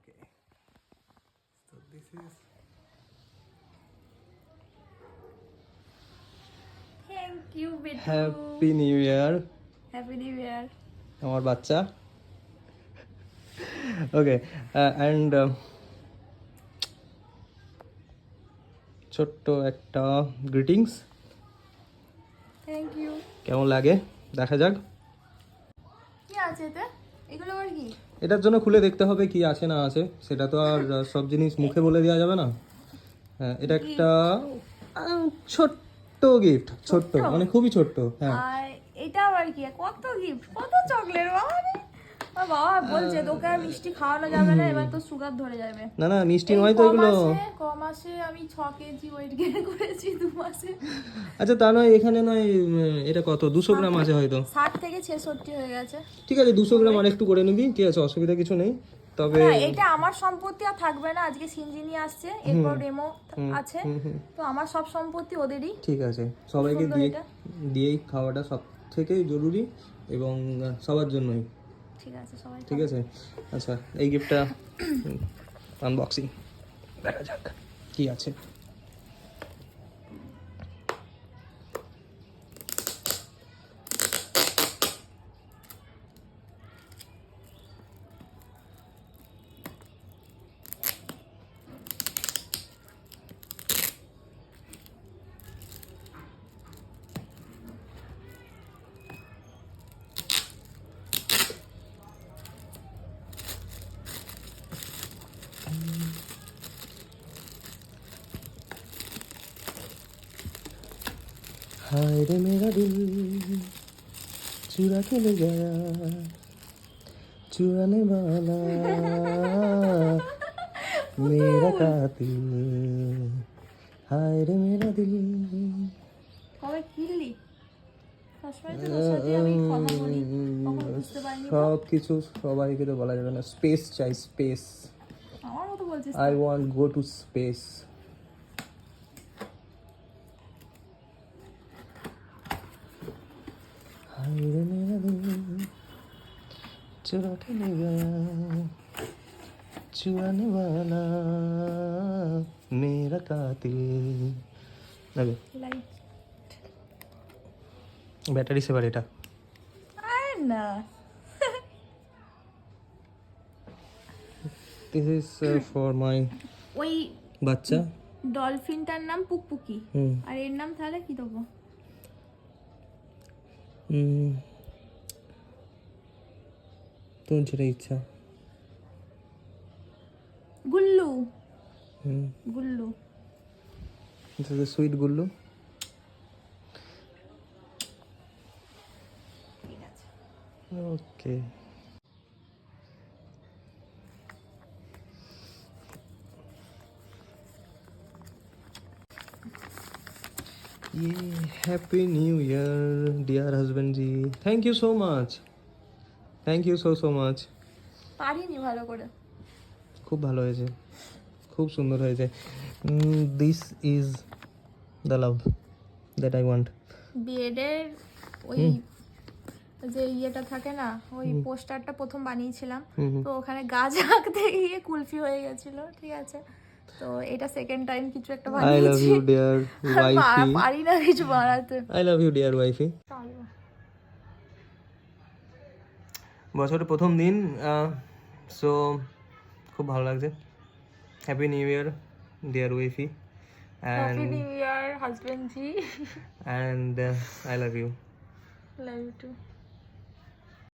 Okay. So this is thank you বেটু। Happy new year happy new year. আমার বাচ্চা। Okay and ছোট্ট একটা গ্রিটিংস। Thank you. কেমন লাগে দেখা যাক। কি আছে এতে? এগুলো আবার কি? এটার জন্য খুলে দেখতে হবে কি আছে না আছে, সেটা তো আর সব জিনিস মুখে বলে দেওয়া যাবে না। হ্যাঁ, এটা একটা ছোট্ট গিফট, ছোট্ট মানে খুবই ছোট্ট। হ্যাঁ, আর এটা আবার কি? কত গিফট, কত চকলেট! বাবা রে বাবা, বলছে তোকে আর মিষ্টি খাওয়ানো যাবে না, এবার তো সুগার ধরে যাবে। না না মিষ্টি নয় তো এগুলো। কমাসে আমি 6 কেজি ওয়েট গেইন করেছি 2 মাসে। আচ্ছা তা নয়, এখানে নয়, এটা কত 200 গ্রাম আছে হয়তো। 60 থেকে 66 হয়ে গেছে। ঠিক আছে 200 গ্রাম আর একটু করে নিবি, ঠিক আছে, অসুবিধা কিছু নেই। তবে না, এটা আমার সম্পত্তি আর থাকবে না, আজকে সিনজিনি আসছে, এরপর রেমো আছে, তো আমার সব সম্পত্তি ওদেরই। ঠিক আছে, সবাইকে দিয়েই খাওয়াটা সব থেকে জরুরি এবং সবার জন্যই। ঠিক আছে, সবাই ঠিক আছে। আচ্ছা এই গিফটটা আনবক্সিং দেখা যাক কি আছে। हाय रे मेरा दिल चुरा के ले गया चुराने वाला मेरा कातिल हाय रे मेरा दिल। কবে কিনলি? সবসময় তো তোর সাথে আমি কথা বলি, কখন বুঝতে পারিনি তো। সব কিছু সবাইকে তো বলা যাবে না, স্পেস চাই, স্পেস। আমার মতো বলছিস? I want go to space. हाय रे मेरा दिल चुरा के ले गया चुराने वाला मेरा कातिल। লাগে লাইট ব্যাটারি সেভার এটা। আরে না, দিস ইজ ফর মাই ওই বাচ্চা। ডলফিনটার নাম পুকপুকি, আর এর নাম তাহলে কি দেবো? তোর যেটা ইচ্ছা। Gullu. Gullu. This is sweet Gullu. ঠিক আছে। ওকে ये happy new year dear husband ji, thank you so much, thank you so so much. পারিনি ভালো করে। খুব ভালো হয়েছে, খুব সুন্দর হয়েছে। This is the love that I want. বিয়েডের ওই যে ইয়েটা থাকে না, ওই পোস্টারটা প্রথম বানিয়েছিলাম, তো ওখানে গাছ আঁকতে গিয়ে কুলফি হয়ে গেছিল, ঠিক আছে, তো এটা সেকেন্ড টাইম কিছু একটা আই লাভ বানিয়েছি। ইউ ডিয়ার ওয়াইফি, পারি না কিছু বানাতে। I love you dear wifey. বছরের প্রথম দিন, সো খুব ভালো লাগছে। Happy new year dear wifey, happy new year husband ji, and I love you. Love you two.